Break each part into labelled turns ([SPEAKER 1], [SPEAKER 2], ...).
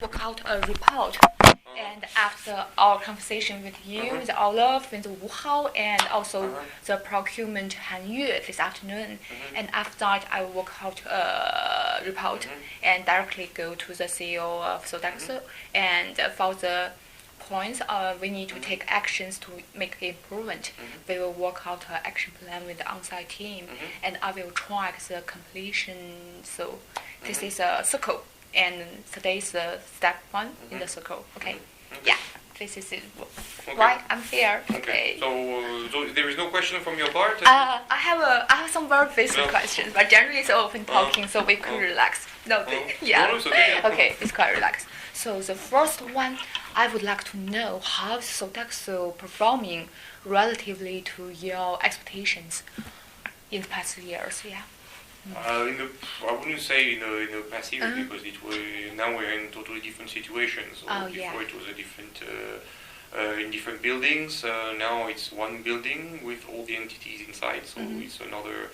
[SPEAKER 1] work out a report. And after our conversation with you, with Olaf, with Wu Hao, and also the procurement Han Yue this afternoon, and after that, I will work out a report and directly go to the CEO of Sodexo. And for the points we need to take actions to make improvement, we will work out an action plan with the on-site team, and I will track the completion. So this is a circle. And today's step 1 in the circle. Okay. Yeah. This is it.
[SPEAKER 2] Okay.
[SPEAKER 1] Why I'm here.
[SPEAKER 2] Okay. So there is no question from your part.
[SPEAKER 1] I have some very basic questions, but generally it's open talking, so we could relax. No, yeah.
[SPEAKER 2] No, it's okay.
[SPEAKER 1] Okay, it's quite relaxed. So the first one, I would like to know how is Sodexo performing relatively to your expectations in the past years. Yeah.
[SPEAKER 2] I wouldn't say in the past year because now we're in totally different situations. So before it was a different in different buildings. Now it's one building with all the entities inside. So it's another.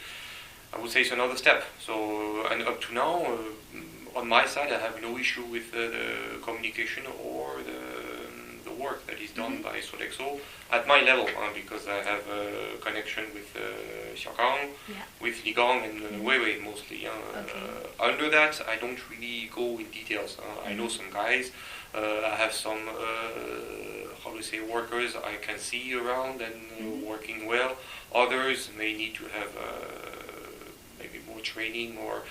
[SPEAKER 2] I would say it's another step. So and up to now, on my side, I have no issue with the communication or the work that is done by Sodexo at my level, because I have a connection with Xiaokang, with Ligong and Weiwei mostly. Under that, I don't really go in details. I know some guys. I have some workers I can see around and working well. Others may need to have maybe more training, or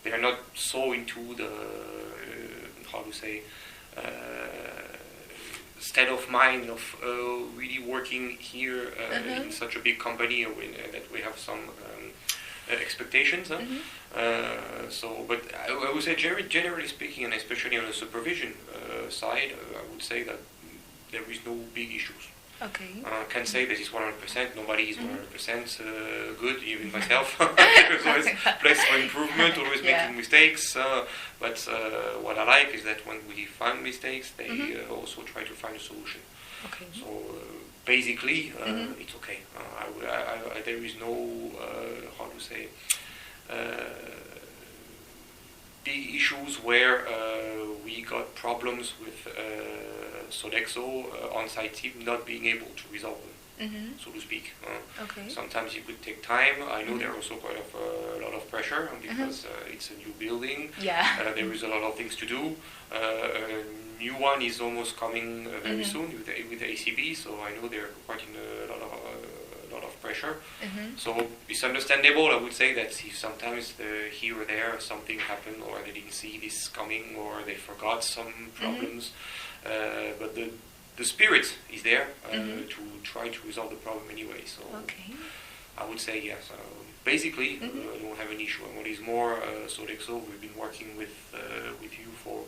[SPEAKER 2] they are not so into the state of mind of really working here in such a big company, that we have some expectations. But I would say generally speaking, and especially on the supervision side, I would say that there is no big issues.
[SPEAKER 1] Okay.
[SPEAKER 2] Can't say that it's 100%. Nobody is 100% good, even myself. There's always place for improvement, always making mistakes. But what I like is that when we find mistakes, they also try to find a solution.
[SPEAKER 1] Okay.
[SPEAKER 2] So basically, it's okay. There is no big issues where we got problems with Sodexo on-site team not being able to resolve them, so to speak. Sometimes it could take time. I know there are also quite a lot of pressure because it's a new building. There is a lot of things to do. A new one is almost coming very soon with the ACB, so I know they're quite in a lot of pressure. So it's understandable. I would say that if sometimes here or there something happened, or they didn't see this coming, or they forgot some problems. But the spirit is there to try to resolve the problem anyway. So I would say yes. Basically, I don't have an issue. And what is more, Sodexo, we've been working with you for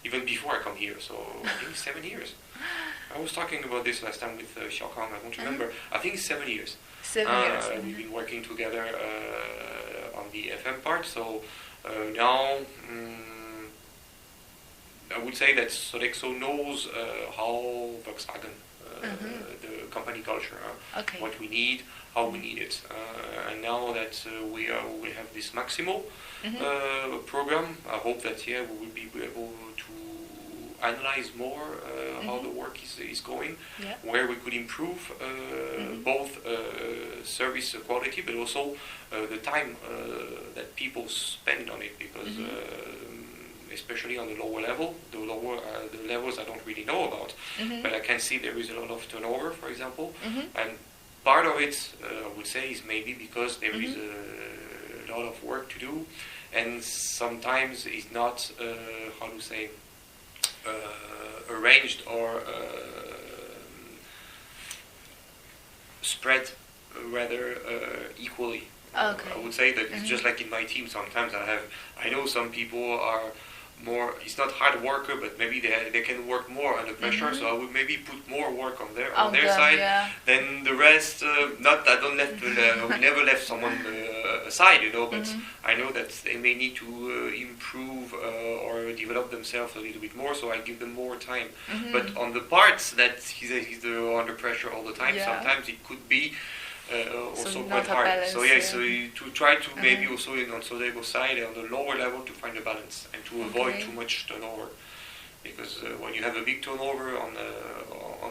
[SPEAKER 2] even before I come here. So I think 7 years. I was talking about this last time with Xiaokang. I don't remember. I think it's 7 years.
[SPEAKER 1] 7 years.
[SPEAKER 2] We've been working together on the FM part. So now. I would say that Sodexo knows how Volkswagen, the company culture, what we need, how we need it. And now that we have this Maximo program, I hope that we will be able to analyze more how the work is going, where we could improve both service quality, but also the time that people spend on it, because especially on the lower level, the levels I don't really know about, but I can see there is a lot of turnover, for example, and part of it, I would say, is maybe because there is a lot of work to do, and sometimes it's not, arranged or spread rather equally. I would say that it's just like in my team. Sometimes I know some people are more, it's not hard worker, but maybe they can work more under pressure, so I would maybe put more work on their side than the rest. Not I don't left we never left someone aside, but I know that they may need to improve or develop themselves a little bit more, so I give them more time. But on the parts that he's under pressure all the time, sometimes it could be also quite hard. Balance, so to try to maybe also on Sodexo side on the lower level to find a balance and to avoid too much turnover. because when you have a big turnover on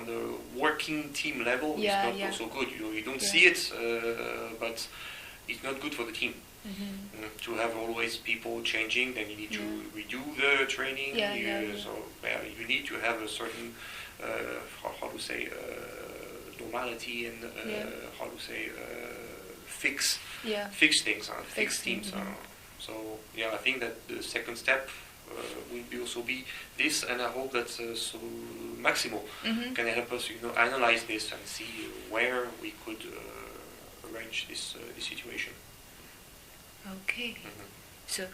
[SPEAKER 2] the working team level, it's not also good. You don't see it, but it's not good for the team. To have always people changing, then you need to redo the training. So you need to have a certain how to say normality and how to say fix things, fix teams. So I think that the second step will also be this, and I hope that so Maximo can help us, analyze this and see where we could arrange this situation.
[SPEAKER 1] Okay. So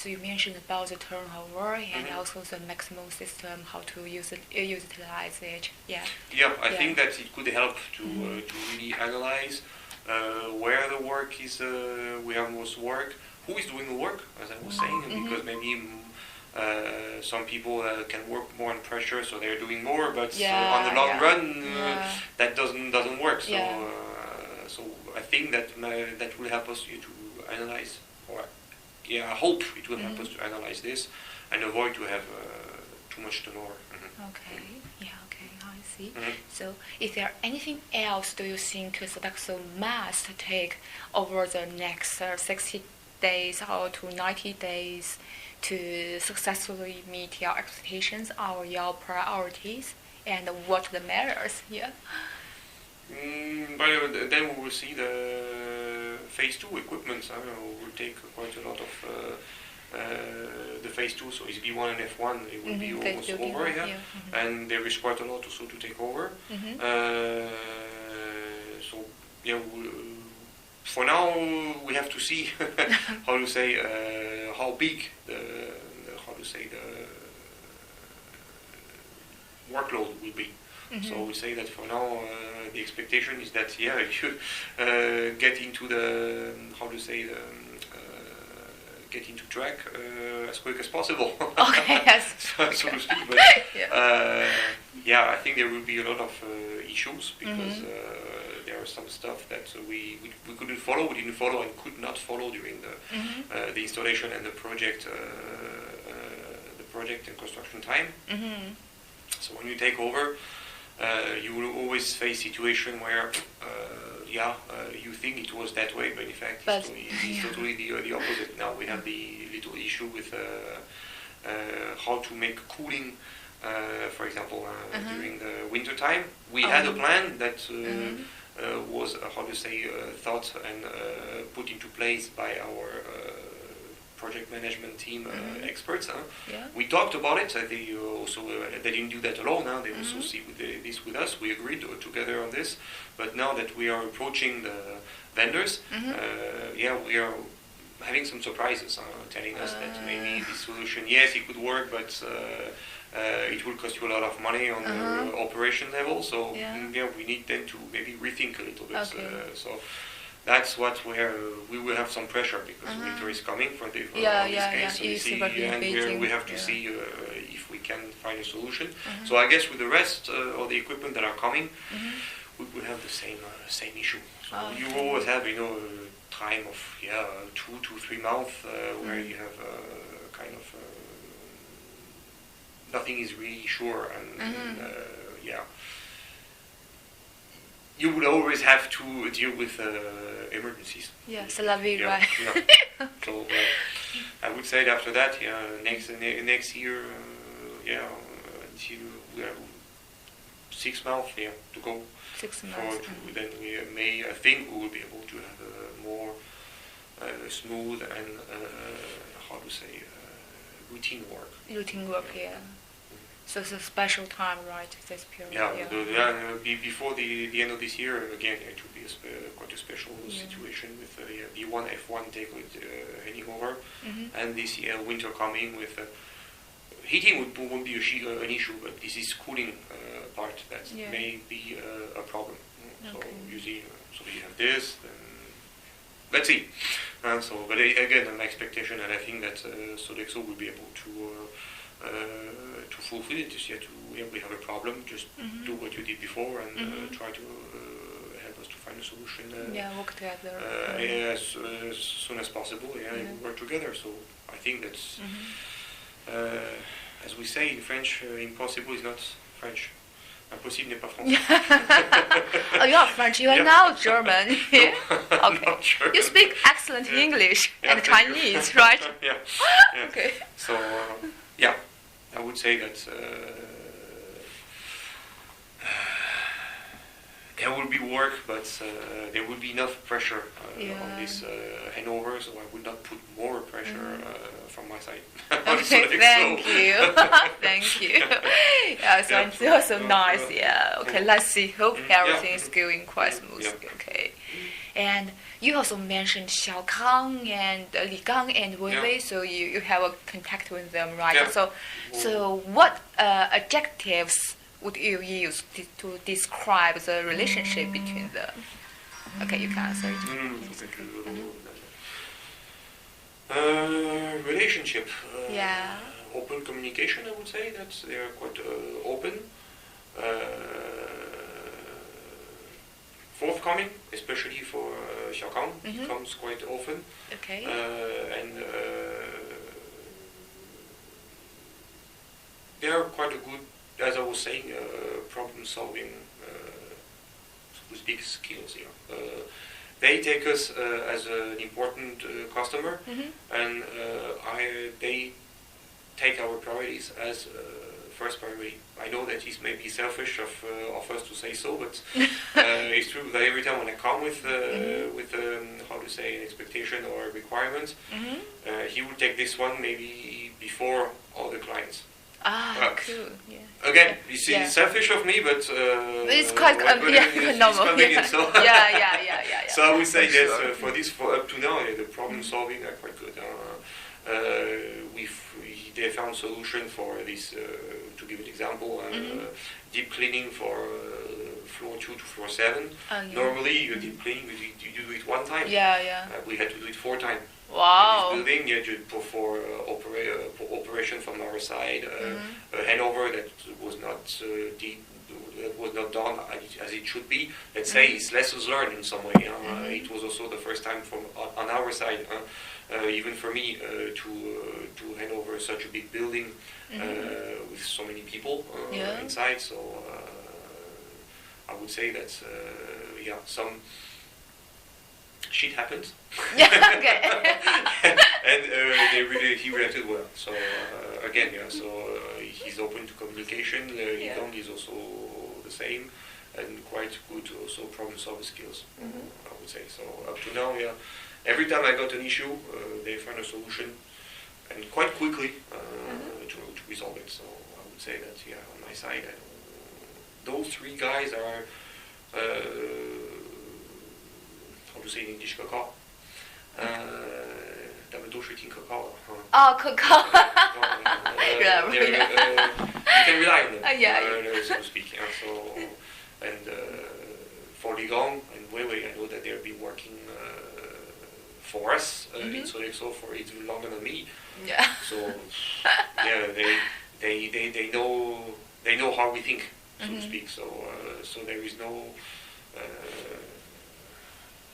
[SPEAKER 1] you mentioned about the turnover and also the maximum system, how to utilize it. I think that it could help to really analyze where the work is, where most work, who is doing the work, as I was saying, because maybe some people can work more on pressure, so they're doing more, but on the long run, that doesn't work. So I think that will help us to analyze, or I hope it will help us to analyze this and avoid to have too much turnover. Okay, I see. So is there anything else do you think Sodexo must take over the next 60 days or to 90 days to successfully meet your expectations or your priorities, and what the measures?
[SPEAKER 2] But then we will see the phase 2 equipment. Will take quite a lot of the phase 2. So it's B1 and F1. It will be almost over here, and there is quite a lot also to take over. For now we have to see how to say how big the workload will be. So we say that for now the expectation is that it should get into the get into track as quick as possible.
[SPEAKER 1] Okay, yes.
[SPEAKER 2] so to speak. But I think there will be a lot of issues because there are some stuff that we couldn't follow, we didn't follow and could not follow during the installation and the project and construction time. So when you take over, you will always face situation where you think it was that way, but in fact it's totally the opposite. Now we have the little issue with how to make cooling, for example, during the winter time. We had a plan that was thought and put into place by our project management team experts. We talked about it. They also they didn't do that alone. They also see this with us. We agreed together on this. But now that we are approaching the vendors, we are having some surprises, telling us that maybe this solution, yes, it could work, but it will cost you a lot of money on the operation level. So we need then to maybe rethink a little bit. So that's where we will have some pressure because winter is coming for this case. So we have to see if we can find a solution. So I guess with the rest of the equipment that are coming, we will have the same issue. So you always have time of 2 to 3 months where you have kind of nothing is really sure, and you would always have to deal with emergencies.
[SPEAKER 1] C'est la vie, right?
[SPEAKER 2] So I would say that after that, next year, until we have 6 months to go.
[SPEAKER 1] 6 months.
[SPEAKER 2] Then I think we will be able to have a more smooth and routine work.
[SPEAKER 1] Routine work, So it's a special time, right? This period.
[SPEAKER 2] Before the end of this year, again, it will be quite a special situation with B1, F1 heading over, and this winter coming with heating won't be an issue, but this is cooling part that may be a problem. So usually, you have this, then let's see. But again, my expectation, and I think that Sodexo will be able to fulfill it is we have a problem, just do what you did before and try to help us to find a solution.
[SPEAKER 1] Work together.
[SPEAKER 2] As soon as possible. Work together. So I think that's as we say in French, impossible is not French. Impossible n'est pas français.
[SPEAKER 1] Oh, you are French. You are now German.
[SPEAKER 2] No,
[SPEAKER 1] Okay.
[SPEAKER 2] not German.
[SPEAKER 1] You speak excellent English and
[SPEAKER 2] thank you.
[SPEAKER 1] Chinese, right?
[SPEAKER 2] Yeah.
[SPEAKER 1] Okay.
[SPEAKER 2] So yeah, I would say that there will be work, but there will be enough pressure on this handover, so I would not put more pressure from my side.
[SPEAKER 1] Okay, thank you. Thank you. Yeah, so it's also nice. Yeah. Okay, let's see. Hope everything is going quite smoothly. Okay. And you also mentioned Xiaokang and Li Gang and Wei Wei, so you have a contact with them, right?
[SPEAKER 2] Yeah.
[SPEAKER 1] So what adjectives would you use to describe the relationship between them? Okay, you can answer it.
[SPEAKER 2] Relationship.
[SPEAKER 1] Yeah.
[SPEAKER 2] Open communication, I would say that they are quite open. Forthcoming, especially for Xiaokang. He comes quite often.
[SPEAKER 1] Okay.
[SPEAKER 2] And they are quite a good, as I was saying, problem-solving, so to speak, skills here. They take us as an important customer, and they take our priorities as first priority. I know that it may be selfish of us to say so, but it's true that every time when I come with how to say, an expectation or a requirement, he will take this one maybe before all the clients.
[SPEAKER 1] Cool. Yeah.
[SPEAKER 2] Again, you see, it's selfish of me, but
[SPEAKER 1] it's quite normal.
[SPEAKER 2] Convenient, so.
[SPEAKER 1] Yeah.
[SPEAKER 2] So I would say that for up to now, the problem solving are quite good. They found solution for this. To give an example, deep cleaning for floor 2 to floor 7. Normally, you deep cleaning, you do it one time.
[SPEAKER 1] Yeah.
[SPEAKER 2] We had to do it 4 times.
[SPEAKER 1] Wow.
[SPEAKER 2] In this building, you had to for operation from our side, a handover that was not done as it should be. Let's say it's lessons learned in some way. It was also the first time on our side, even for me, to hand over such a big building with so many people inside. So I would say that some shit happened.
[SPEAKER 1] Okay.
[SPEAKER 2] And he reacted well. So again, he's open to communication. Yidong is also the same, and quite good also problem-solving skills. I would say so. Up to now, every time I got an issue, they found a solution, and quite quickly to resolve it. So I would say that on my side, those 3 guys are. How to say in English, kakao. 他们都是挺可靠的。
[SPEAKER 1] 可靠。
[SPEAKER 2] You can rely on them. So to speak. So, and for Li Gang and Wei Wei, I know that they've been working for us in Sodexo for even longer than me.
[SPEAKER 1] Yeah.
[SPEAKER 2] So they know how we think, so to speak. So there is no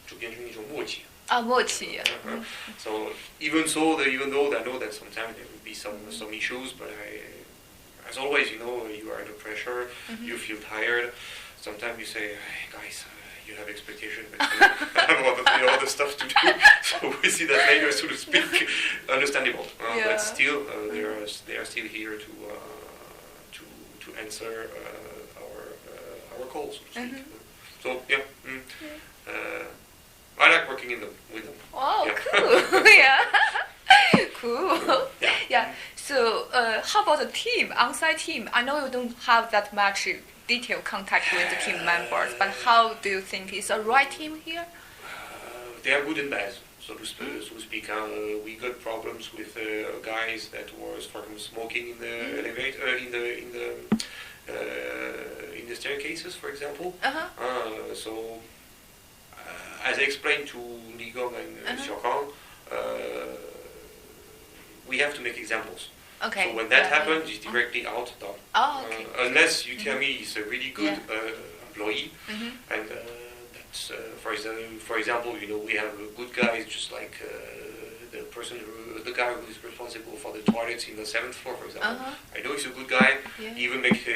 [SPEAKER 2] 就变成一种默契。
[SPEAKER 1] 默契。
[SPEAKER 2] So even though I know that sometimes there will be some issues, but as always, you are under pressure, you feel tired. Sometimes you say, hey, guys, you have expectations, but I have other stuff to do. So we see that later, so to speak, understandable. But still, they are still here to answer our calls, so to speak. So I like working with them.
[SPEAKER 1] Oh, cool. Yeah. Cool. Yeah. So, how about the team, on-site team? I know you don't have that much detailed contact with the team members, but how do you think is a right team here?
[SPEAKER 2] They are good and bad, so to speak. We got problems with guys that was, for example, smoking in the elevator, in the staircases, for example. So. As I explained to Li Gang and Xiaokang, we have to make examples. Okay. So when that happens, it's directly out, done. Okay. Unless you tell me he's a really good employee, and that's for example, we have good guys just like the guy who is responsible for the toilets in the 7th floor, for example. I know he's a good guy. He even makes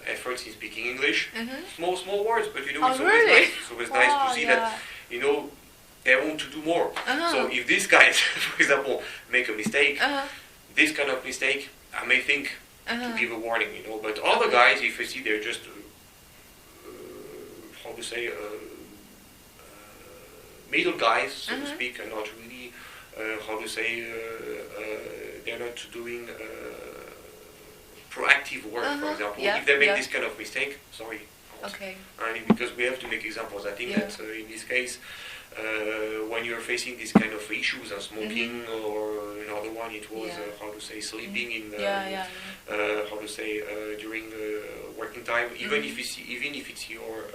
[SPEAKER 2] efforts in speaking English. Small words, but it's always nice. It's always nice to see that they want to do more. So if these guys, for example, make a mistake, this kind of mistake, I may think to give a warning, But other guys, if I see they're just, middle guys, so to speak, and not really, they're not doing proactive work, for example. If they make this kind of mistake, sorry.
[SPEAKER 1] Okay.
[SPEAKER 2] Because we have to make examples. I think that in this case, when you're facing these kind of issues, smoking, or another one, it was sleeping in during working time. Even if it's your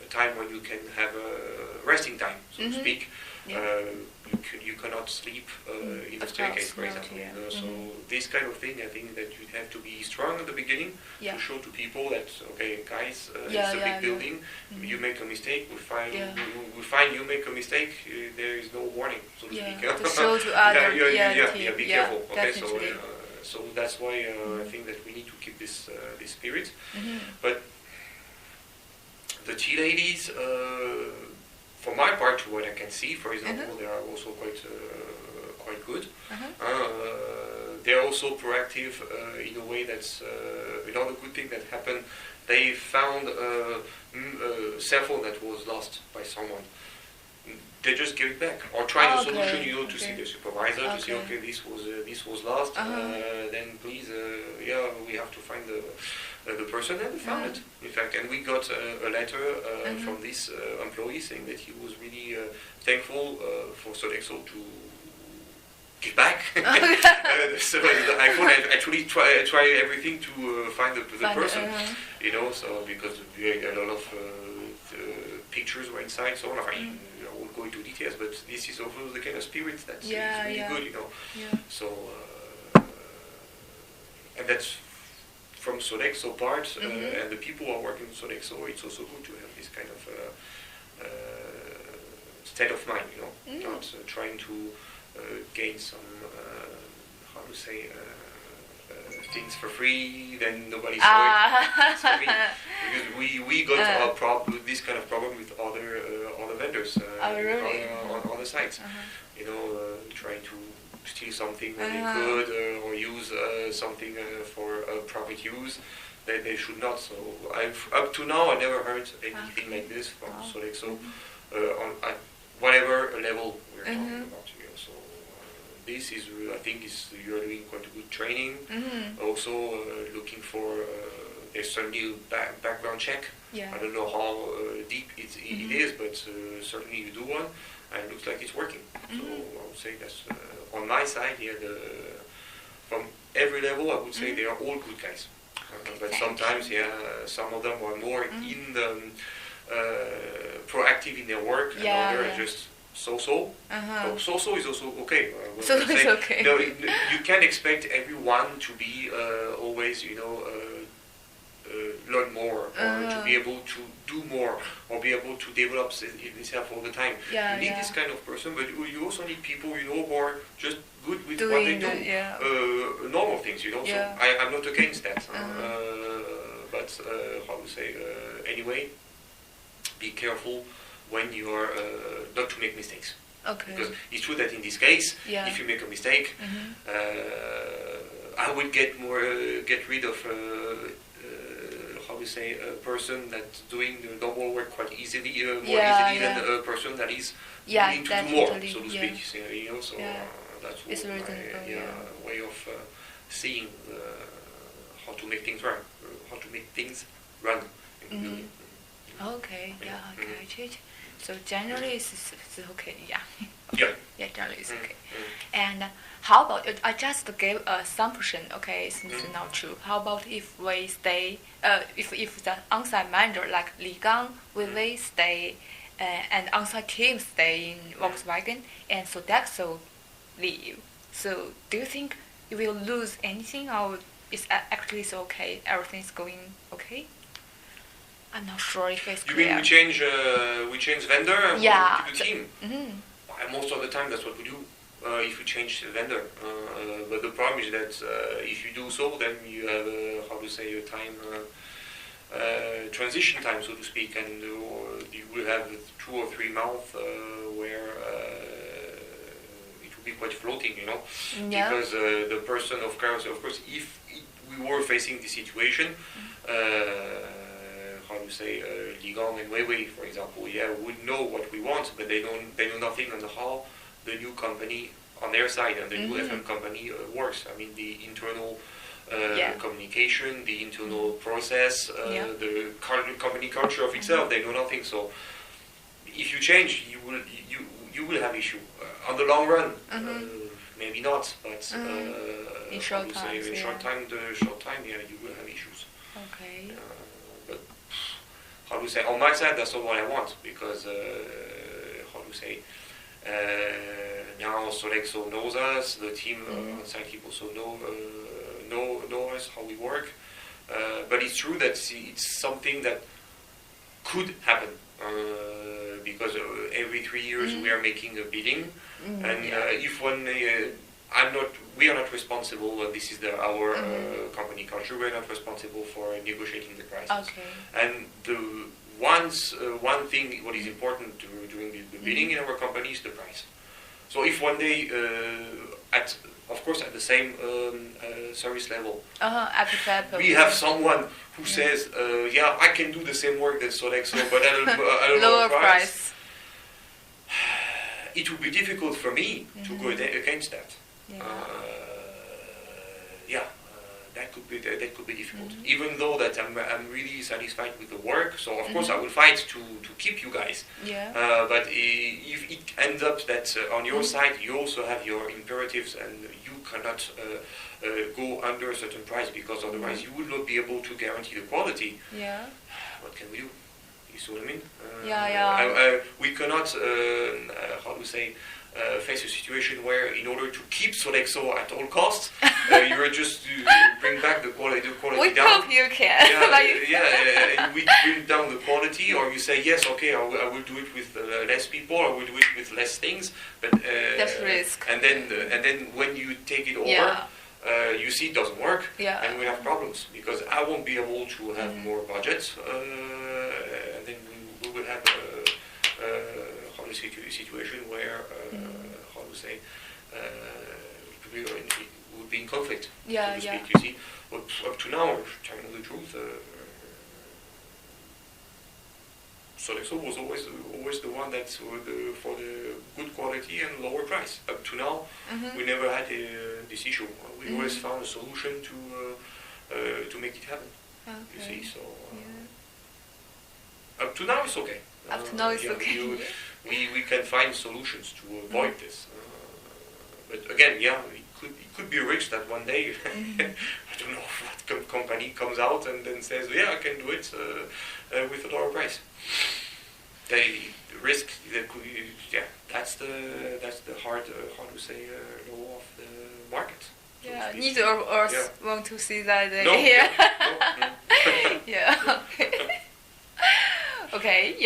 [SPEAKER 2] a time when you can have a resting time, so to speak. You cannot sleep in the staircase, for example. So this kind of thing, I think that you have to be strong at the beginning to show to people that, okay, guys, it's a big building. You make a mistake, we find you make a mistake. There is no warning, so to speak.
[SPEAKER 1] To show to others.
[SPEAKER 2] Be careful. Okay,
[SPEAKER 1] definitely.
[SPEAKER 2] so that's why I think that we need to keep this spirit. But the tea ladies. For my part, what I can see, for example, they are also quite good. They're also proactive in a way that's another good thing that happened. They found a cell phone that was lost by someone. They just give it back or try a solution, to see the supervisor to say, okay, this was lost. Then please, we have to find the person, and we found it, in fact. And we got a letter from this employee saying that he was really thankful for Sodexo to give back. So I thought I actually try everything to find the person, so because a lot of pictures were inside, so on. I won't go into details, but this is also the kind of spirit that's really good, So, and that's from Sodexo part, and the people who are working in Sodexo, it's also good to have this kind of state of mind, not trying to gain some, things for free, then nobody saw it. Because we got this kind of problem with other vendors on other sites. Trying to steal something when they could, or use something for private use. They should not. So up to now I never heard anything like this from Sodexo at whatever level we're talking about. So this is, I think, you're doing quite a good training. Also looking for there's some new background check. I don't know how deep it is, but certainly you do one, and it looks like it's working. So I would say that's on my side here. From every level, I would say they are all good guys. But sometimes, some of them are more in the proactive in their work, and others are just so-so. So-so is also okay.
[SPEAKER 1] So-so is okay.
[SPEAKER 2] You can't expect everyone to be always, learn more, or to be able to do more, or be able to develop himself all the time. You need this kind of person, but you also need people, who are just good with what they do. Normal things, So I'm not against that. But anyway, be careful when you are not to make mistakes.
[SPEAKER 1] Okay.
[SPEAKER 2] Because it's true that in this case, if you make a mistake, I would get rid of a person that's doing the normal work quite easily, more easily than a person that is willing to do more, so to speak. So that's my way of seeing how to make things run.
[SPEAKER 1] Okay, I got it. So generally it's okay, generally it's okay. And how about, I just gave a assumption, since it's not true. How about if we stay, if the on-site manager like Li Gang, will they stay, and on-site team stay in Volkswagen, and Sodexo leave? So do you think you will lose anything, or is actually it's okay, everything's going okay? I'm not sure if it's
[SPEAKER 2] You
[SPEAKER 1] clear.
[SPEAKER 2] mean we change vendor and
[SPEAKER 1] Yeah.
[SPEAKER 2] keep the team? Most of the time that's what we do. If we change the vendor, but the problem is that if you do so, then you have a time transition time, so to speak, and you will have 2 or 3 months where it will be quite floating, because the person, of course, if we were facing the situation, Ligang and Weiwei, for example, would know what we want, but they know nothing on how the new company on their side and the new FM company works. I mean, the internal communication, the internal process, the company culture of itself, they know nothing. So if you change, you will have issue. On the long run, maybe not, but
[SPEAKER 1] in short time,
[SPEAKER 2] you will have issues.
[SPEAKER 1] Okay.
[SPEAKER 2] But on my side, that's not what I want, because now Sodexo knows us, the team on site also know us, how we work. But it's true that it's something that could happen, because every 3 years we are making a bidding, and if one we are not responsible, and this is our company culture, we are not responsible for negotiating the prices. Okay. And one thing, what is important during the bidding in our company is the price. So if one day, at the same service level, we have someone who says, I can do the same work that Sodexo, but at a lower price, it would be difficult for me to go against that. That could be difficult. Even though that I'm really satisfied with the work, so of course I will fight to keep you guys. But if it ends up that on your side you also have your imperatives and you cannot go under a certain price, because otherwise you will not be able to guarantee the quality. What can we do? You see what I mean? We cannot face a situation where, in order to keep Sodexo at all costs, you are just bring back the quality
[SPEAKER 1] we
[SPEAKER 2] down.
[SPEAKER 1] Hope you can.
[SPEAKER 2] We bring down the quality, or you say yes, okay, I will do it with less people, I will do it with less things, but
[SPEAKER 1] that's risk.
[SPEAKER 2] And then when you take it over, you see it doesn't work, and we have problems, because I won't be able to have more budget, and then we will have a situation where it would be in conflict, so to speak. You see, but up to now, telling the truth, Sodexo was always the one that's for the good quality and lower price. Up to now, we never had this issue. We always found a solution to make it happen. You see, so up to now it's okay.
[SPEAKER 1] Up to now it's okay.
[SPEAKER 2] We can find solutions to avoid this. But again, it could be a risk that one day, I don't know what company comes out and then says, I can do it with a lower price. The risk, that's the hard, law of the market. So
[SPEAKER 1] neither of us want to see that day. Okay,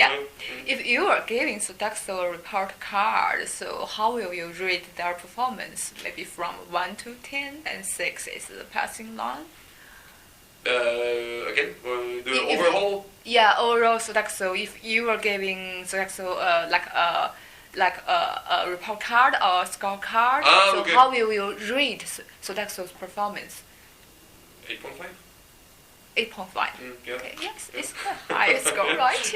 [SPEAKER 1] If you are giving Sodexo a report card, so how will you rate their performance? Maybe from 1 to 10, and 6 is the passing line.
[SPEAKER 2] Again, overall.
[SPEAKER 1] Overall Sodexo. If you are giving Sodexo like a report card or a scorecard, how will you rate Sodexo's performance?
[SPEAKER 2] 8.5.
[SPEAKER 1] 8.5. Okay, yes, it's a high score, right?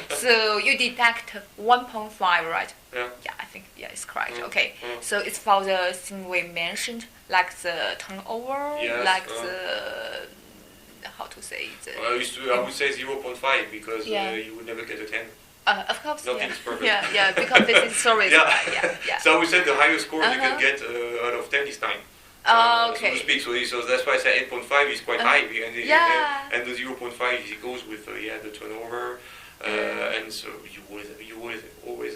[SPEAKER 1] So you deduct 1.5, right? I think it's correct. Okay, so it's for the thing we mentioned, like the turnover, like the how to say it.
[SPEAKER 2] I would say 0.5, because you would never get a 10.
[SPEAKER 1] Of course,
[SPEAKER 2] nothing is perfect.
[SPEAKER 1] Because this is service.
[SPEAKER 2] So I would say the highest score you can get out of 10 is 9. So to speak, so that's why I say 8.5 is quite high, and the 0.5 it goes with the turnover, and so you will always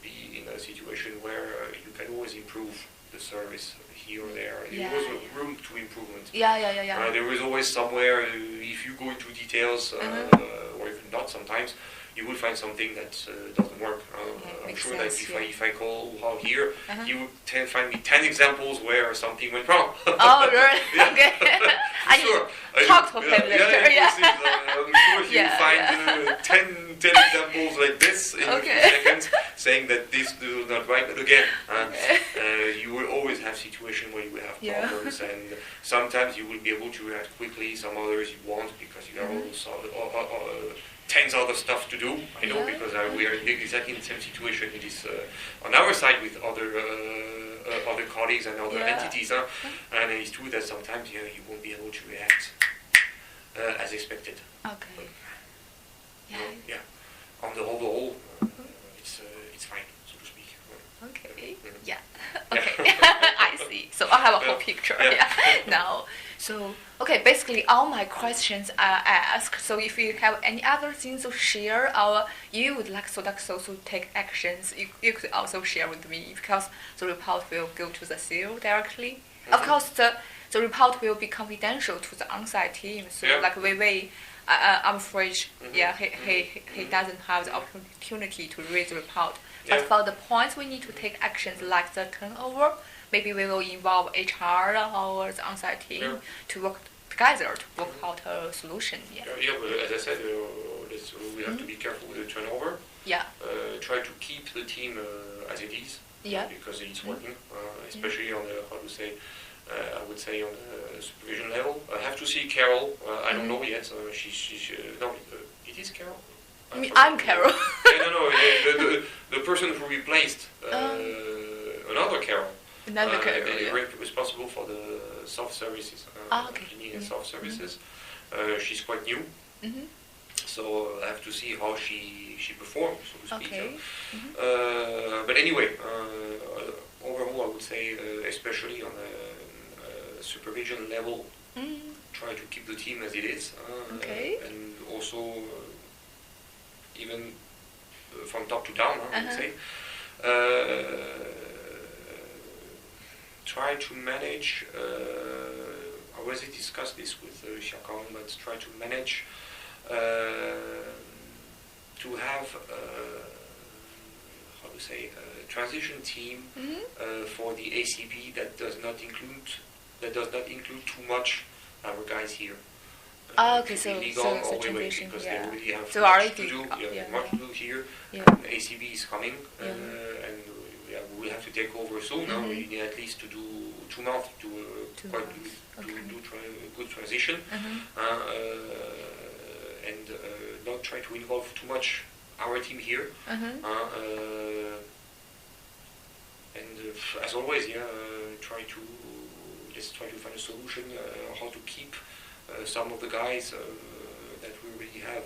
[SPEAKER 2] be in a situation where you can always improve the service here or there. There was room to improvement. There is always somewhere, if you go into details, or even not sometimes, you will find something that doesn't work. I'm sure that if I call out here, you would find me 10 examples where something went wrong.
[SPEAKER 1] Oh, really? Okay.
[SPEAKER 2] Sure.
[SPEAKER 1] Talk to him later.
[SPEAKER 2] I'm sure he will find 10 examples like this in a few seconds, saying that this is not right. But again, you will always have situations where you will have problems, and sometimes you will be able to react quickly. Some others you won't, because you have also tens other stuff to do. I know, because we are exactly in the same situation. It is on our side with other colleagues and other entities, and it's true that sometimes you won't be able to react as expected.
[SPEAKER 1] Okay.
[SPEAKER 2] On the whole, it's fine, so to speak.
[SPEAKER 1] Okay. Yeah. Okay. I see. So I have a whole picture. Now. So, basically all my questions are asked. So if you have any other things to share, or you would like Sodexo to take actions, you could also share with me, because the report will go to the CEO directly. Of course, the report will be confidential to the on-site team. So like I'm afraid, he doesn't have the opportunity to read the report. But for the points we need to take actions like the turnover, maybe we will involve HR or the on-site team to work together to work out a solution.
[SPEAKER 2] But as I said, we have to be careful with the turnover. Try to keep the team as it is. Because it's working, especially on the, I would say on the supervision level. I have to see Carol. I don't know yet. No, it is Carol.
[SPEAKER 1] I'm Carol.
[SPEAKER 2] The person who replaced another Carol.
[SPEAKER 1] Another Carol.
[SPEAKER 2] Responsible for the soft services. Engineering and soft services. She's quite new. So I have to see how she performs, so to speak. But anyway, overall, I would say, especially on the supervision level, try to keep the team as it is, and also even from top to down, I would say. Try to manage. I already discussed this with Xiaokang, but try to manage. To have a transition team for the ACB that does not include too much our guys here.
[SPEAKER 1] So
[SPEAKER 2] transition, because they really have
[SPEAKER 1] so
[SPEAKER 2] much to do. Much to do here. ACB is coming, and we have to take over soon. Now we need at least to do 2 months to do good transition. And not try to involve too much our team here. And as always, let's try to find a solution how to keep some of the guys that we already have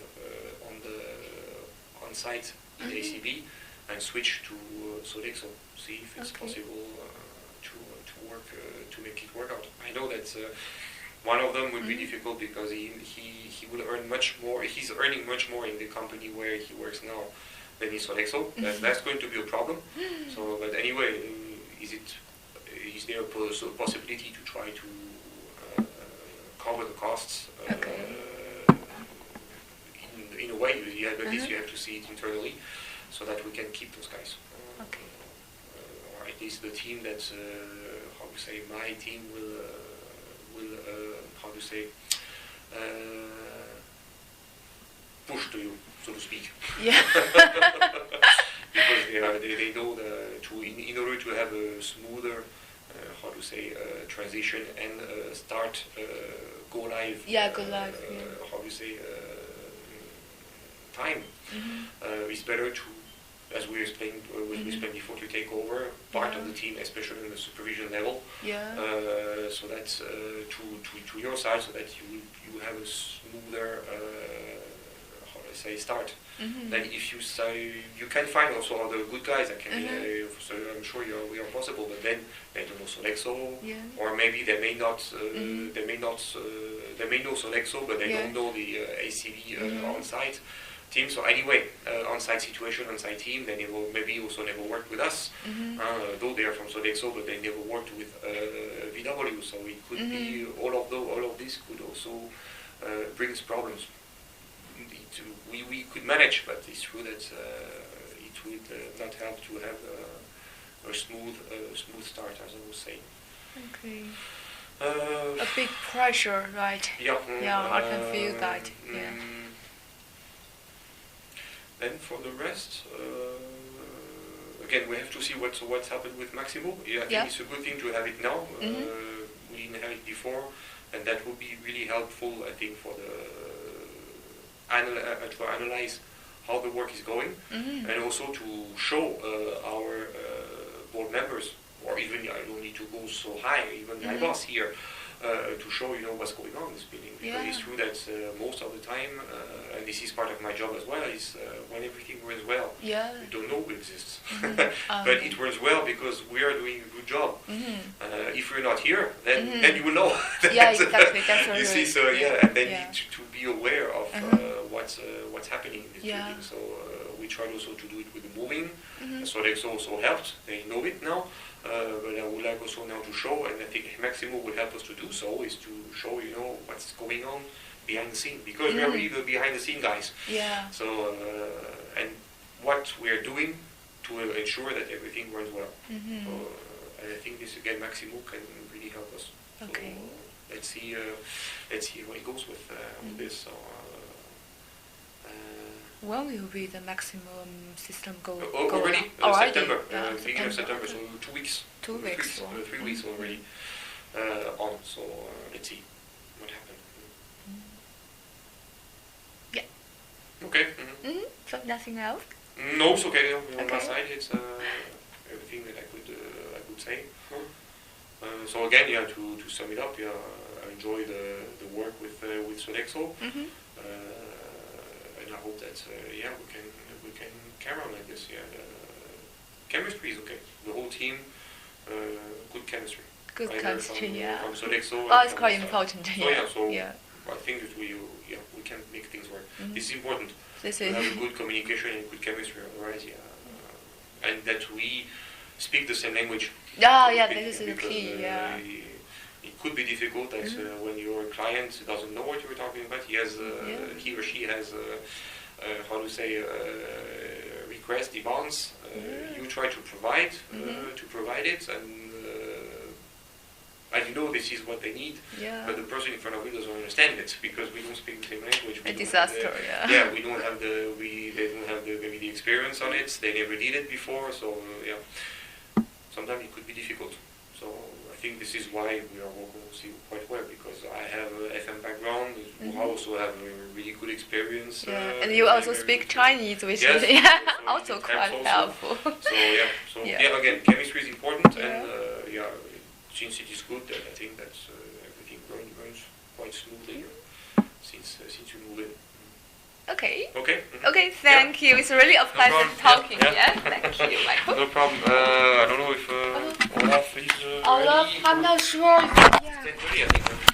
[SPEAKER 2] on site in ACB and switch to Sodexo. See if it's possible to work to make it work out. I know that. One of them would be difficult because he will earn much more. He's earning much more in the company where he works now than in Sodexo. That's going to be a problem. So, but anyway, is there a possibility to try to cover the costs in a way? At least you have to see it internally, so that we can keep those guys. Or at least the team that my team will push to you, so to speak. Because they know in order to have a smoother transition and start go live. Time. It's better to, as we explained before, to take over part of the team, especially on the supervision level. So that's to your side, so that you have a smoother start. Then if you can find also other good guys that can. So I'm sure we are possible, but then they don't know Sodexo, or maybe they may not. They may know Sodexo, but they don't know the ACV on site. team. So anyway, on-site situation, on-site team, they maybe also never worked with us, though they are from Sodexo, but they never worked with VW. So it could be all of this could also brings problems. We could manage, but it's true that it would not help to have a smooth start, as I was saying.
[SPEAKER 1] Okay. A big pressure, right?
[SPEAKER 2] Yeah.
[SPEAKER 1] I can feel that. Yeah.
[SPEAKER 2] Then for the rest, again, we have to see what's happened with Maximo. I think it's a good thing to have it now. We didn't have it before, and that would be really helpful, I think, for to analyze how the work is going, and also to show our board members, or even I don't need to go so high, even my boss here, to show what's going on in this building. Because it's true that most of the time, and this is part of my job as well, is when everything runs well, we don't know who exists. But it runs well because we are doing a good job. If we're not here, then you will know.
[SPEAKER 1] Exactly. That's
[SPEAKER 2] you see, so and then need to be aware of what's happening in this building. So we tried also to do it with the moving. Sodexo also helped. They know it now. But I would like also now to show, and I think Maximo will help us to do so, is to show what's going on behind the scene, because we are really the behind the scene guys. So and what we are doing to ensure that everything runs well. And I think this again, Maximo can really help us.
[SPEAKER 1] Okay.
[SPEAKER 2] So let's see how it goes with this. So.
[SPEAKER 1] When will be the maximum system go?
[SPEAKER 2] Already? September. Beginning of September, so 2 weeks.
[SPEAKER 1] 2 weeks.
[SPEAKER 2] 3 weeks already on. So let's see what happens.
[SPEAKER 1] Yeah.
[SPEAKER 2] Okay.
[SPEAKER 1] So nothing else?
[SPEAKER 2] No, it's okay. On my side, it's everything that I could say. So again, to sum it up, I enjoy the work with Sodexo. And I hope that we can carry on like this. Chemistry is okay. The whole team, good chemistry.
[SPEAKER 1] Good chemistry,
[SPEAKER 2] from Sodexo.
[SPEAKER 1] Oh, it's quite important.
[SPEAKER 2] So I think that we can make things work. This is important.
[SPEAKER 1] This
[SPEAKER 2] to
[SPEAKER 1] is
[SPEAKER 2] have a good communication and good chemistry. Otherwise, and that we speak the same language.
[SPEAKER 1] This is the key.
[SPEAKER 2] It could be difficult that when your client doesn't know what you're talking about, he or she has request, demands. You try to provide it, and this is what they need. But the person in front of you doesn't understand it because we don't speak the same language.
[SPEAKER 1] A disaster.
[SPEAKER 2] We don't have they don't have maybe the experience on it. They never did it before, so sometimes it could be difficult. So I think this is why we are working quite well, because I have a FM background. I also have a really good experience.
[SPEAKER 1] And you also speak Chinese, which is also quite helpful.
[SPEAKER 2] So again, chemistry is important, and since it is good, I think that everything runs quite smoothly since you move in.
[SPEAKER 1] Okay.
[SPEAKER 2] Okay,
[SPEAKER 1] thank you. It's really a pleasure talking. Thank you, Michael.
[SPEAKER 2] No problem. I don't know if Olaf is
[SPEAKER 1] Olaf, I'm not sure.
[SPEAKER 2] 10:30, I think.